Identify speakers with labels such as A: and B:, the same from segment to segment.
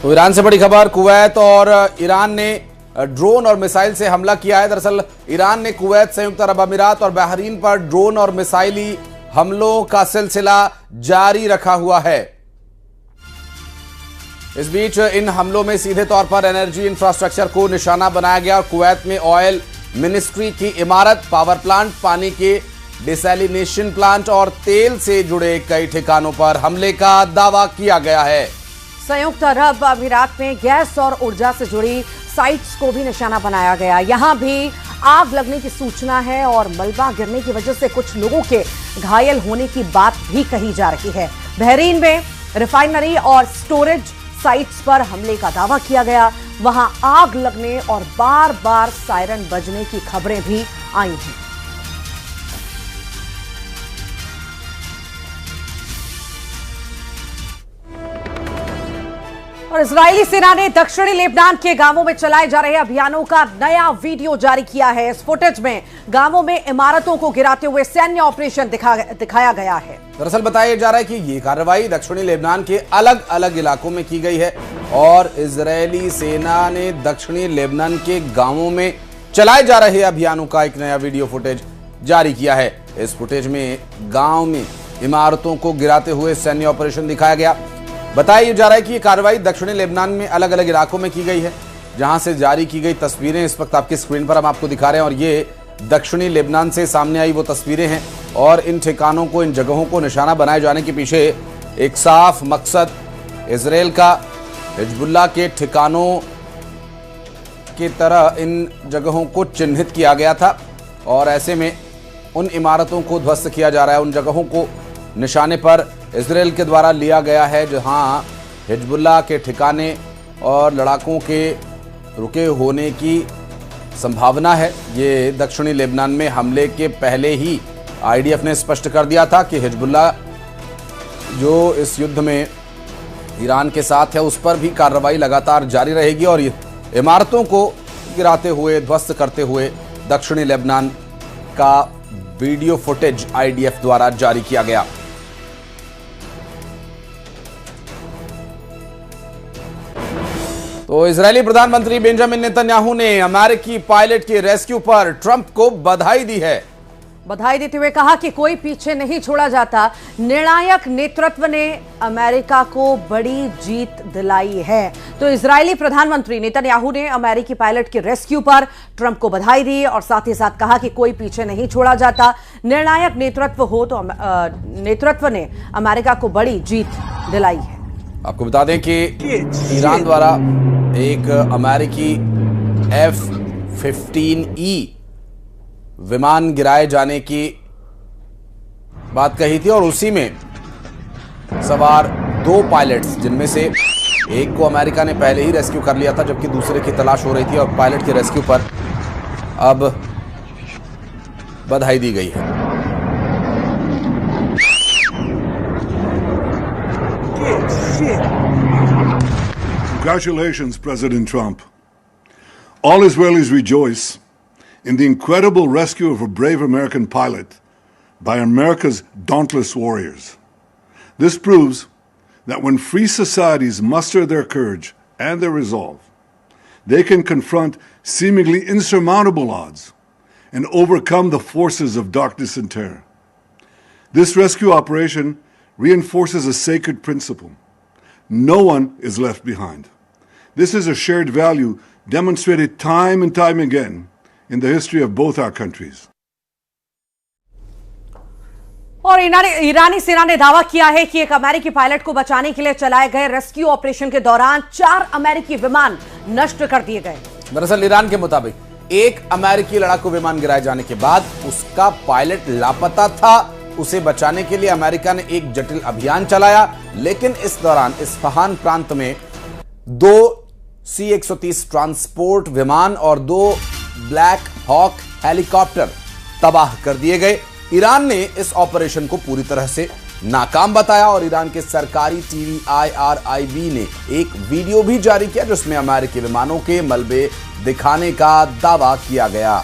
A: तो ईरान से बड़ी खबर, कुवैत और ईरान ने ड्रोन और मिसाइल से हमला किया है। दरअसल ईरान ने कुवैत, संयुक्त अरब अमीरात और बहरीन पर ड्रोन और मिसाइली हमलों का सिलसिला जारी रखा हुआ है। इस बीच इन हमलों में सीधे तौर पर एनर्जी इंफ्रास्ट्रक्चर को निशाना बनाया गया और कुवैत में ऑयल मिनिस्ट्री की इमारत, पावर प्लांट, पानी के डिसैलिनेशन प्लांट और तेल से जुड़े कई ठिकानों पर हमले का दावा किया गया है।
B: संयुक्त अरब अमीरात में गैस और ऊर्जा से जुड़ी साइट्स को भी निशाना बनाया गया। यहां भी आग लगने की सूचना है और मलबा गिरने की वजह से कुछ लोगों के घायल होने की बात भी कही जा रही है। बहरीन में रिफाइनरी और स्टोरेज साइट्स पर हमले का दावा किया गया। वहां आग लगने और बार बार सायरन बजने की खबरें भी आई हैं। और इजरायली सेना ने दक्षिणी लेबनान के गांवों में चलाए जा रहे अभियानों का नया वीडियो जारी किया है। इस फुटेज में गांवों में इमारतों को गिराते हुए सैन्य ऑपरेशन दिखाया गया है।
A: दरअसल बताया जा रहा है कि ये कार्रवाई दक्षिणी लेबनान के अलग अलग इलाकों में की गई है और इजरायली सेना ने दक्षिणी लेबनान के गांवों में चलाए जा रहे अभियानों का एक नया वीडियो फुटेज जारी किया है। इस फुटेज में गांव में इमारतों को गिराते हुए सैन्य ऑपरेशन दिखाया गया। बताया जा रहा है कि ये कार्रवाई दक्षिणी लेबनान में अलग अलग इलाकों में की गई है, जहां से जारी की गई तस्वीरें इस वक्त आपकी स्क्रीन पर हम आपको दिखा रहे हैं। और ये दक्षिणी लेबनान से सामने आई वो तस्वीरें हैं और इन ठिकानों को, इन जगहों को निशाना बनाए जाने के पीछे एक साफ मकसद इजरायल का हिजबुल्लाह के ठिकानों की तरह इन जगहों को चिन्हित किया गया था और ऐसे में उन इमारतों को ध्वस्त किया जा रहा है। उन जगहों को निशाने पर इजरायल के द्वारा लिया गया है जहां हिजबुल्लाह के ठिकाने और लड़ाकों के रुके होने की संभावना है। ये दक्षिणी लेबनान में हमले के पहले ही आईडीएफ ने स्पष्ट कर दिया था कि हिजबुल्लाह जो इस युद्ध में ईरान के साथ है उस पर भी कार्रवाई लगातार जारी रहेगी और इमारतों को गिराते हुए, ध्वस्त करते हुए दक्षिणी लेबनान का वीडियो फुटेज आईडीएफ द्वारा जारी किया गया। तो इजरायली प्रधानमंत्री बेंजामिन नेतन्याहू ने अमेरिकी पायलट की रेस्क्यू पर ट्रंप को बधाई दी है।
B: बधाई देते हुए कहा कि कोई पीछे नहीं छोड़ा जाता। निर्णायक नेतृत्व ने अमेरिका को बड़ी जीत दिलाई है। तो इजरायली प्रधानमंत्री नेतन्याहू ने अमेरिकी पायलट की रेस्क्यू पर ट्रंप को बधाई दी और साथ ही साथ कहा कि कोई पीछे नहीं छोड़ा जाता। निर्णायक नेतृत्व हो तो नेतृत्व ने अमेरिका को बड़ी जीत दिलाई है।
A: आपको बता दें कि ईरान द्वारा एक अमेरिकी F-15E विमान गिराए जाने की बात कही थी और उसी में सवार 2 पायलट्स, जिनमें से एक को अमेरिका ने पहले ही रेस्क्यू कर लिया था जबकि दूसरे की तलाश हो रही थी और पायलट के रेस्क्यू पर अब बधाई दी गई है।
C: Congratulations, President Trump. All Israelis rejoice in the incredible rescue of a brave American pilot by America's dauntless warriors. This proves that when free societies muster their courage and their resolve, they can confront seemingly insurmountable odds and overcome the forces of darkness and terror. This rescue operation reinforces a sacred principle. No one is left behind. This is a shared value demonstrated time and time again in the history of both our countries.
B: और ईरानी सेना ने दावा किया है कि एक अमेरिकी pilot को बचाने के लिए चलाए गए रेस्क्यू ऑपरेशन के दौरान 4 अमेरिकी विमान नष्ट कर दिए गए।
A: दरअसल ईरान के मुताबिक एक अमेरिकी लड़ाकू विमान गिराए जाने के बाद उसका पायलट लापता था। उसे बचाने के लिए अमेरिका ने एक जटिल अभियान चलाया, लेकिन इस दौरान इस्फहान प्रांत में 2 C-130 ट्रांसपोर्ट विमान और 2 ब्लैक हॉक हेलीकॉप्टर तबाह कर दिए गए। ईरान ने इस ऑपरेशन को पूरी तरह से नाकाम बताया और ईरान के सरकारी टीवी IRIB ने एक वीडियो भी जारी किया जिसमें अमेरिकी विमानों के मलबे दिखाने का दावा किया गया।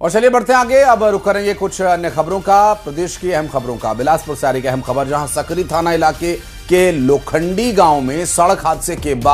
A: और चलिए बढ़ते हैं आगे। अब रुक करेंगे कुछ अन्य खबरों का, प्रदेश की अहम खबरों का। बिलासपुर से आ रही अहम खबर, जहां सकरी थाना इलाके के लोखंडी गांव में सड़क हादसे के बाद